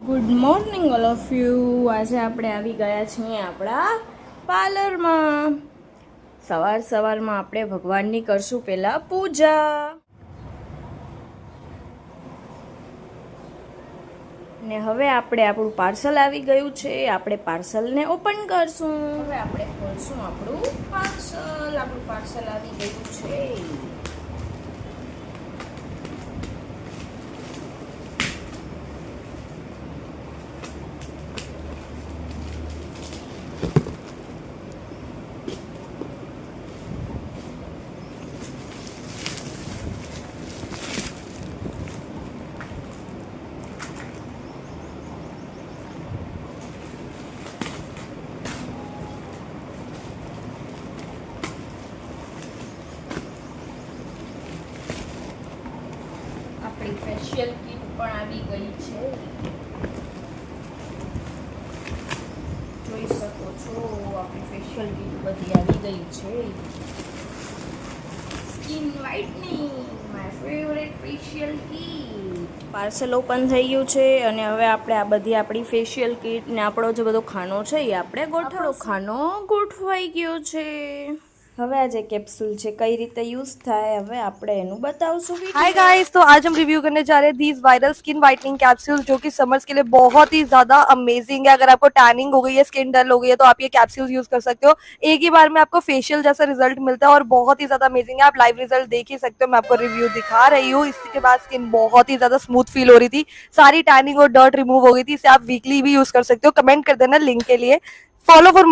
Good morning all of you. આજે આપણે આવી ગયા છીએ આપણા પાર્લરમાં. સવારમાં આપણે ભગવાનની કરશું પહેલાં પૂજા. ને હવે આપણું પાર્સલ આવી ગયું છે. આપણે પાર્સલને ઓપન કરશું. હવે આપણે ખોલશું આપણું પાર્સલ આવી ગયું છે. આપણી ફેશિયલ કીટ પણ આવી ગઈ છે. જોઈ શકો છો આપણી ફેશિયલ કીટ બધી આવી ગઈ છે. Skin whitening, my favourite facial kit. Parcel open થઈ ગયું છે અને હવે આપણે આ બધી આપણી ફેશિયલ કીટ ને આપણો જે બધો ખાનો છે એ આપણે ખાનો ગોઠવાઈ ગયો છે. હવે આ જે कैप्सूल છે કઈ રીતે यूज થાય હવે આપણે એનું बताऊंगी. हाय गाइस, तो आज हम रिव्यू करने जा रहे हैं these viral skin whitening capsule जो कि समर्स के लिए बहुत ही ज्यादा अमेजिंग है. अगर आपको टैनिंग हो गई है, स्किन डल हो गई है, तो आप ये कैप्सूल यूज कर सकते हो. एक ही बार में आपको फेशियल जैसा रिजल्ट मिलता है और बहुत ही ज्यादा अमेजिंग है. आप लाइव रिजल्ट देख ही सकते हो. मैं आपको रिव्यू दिखा रही हूँ. इसके बाद स्किन बहुत ही ज्यादा स्मूथ फील हो रही थी. सारी टैनिंग और डर्ट रिमूव हो गई थी. इसे आप वीकली भी यूज कर सकते हो. कमेंट कर देना लिंक के लिए. Follow for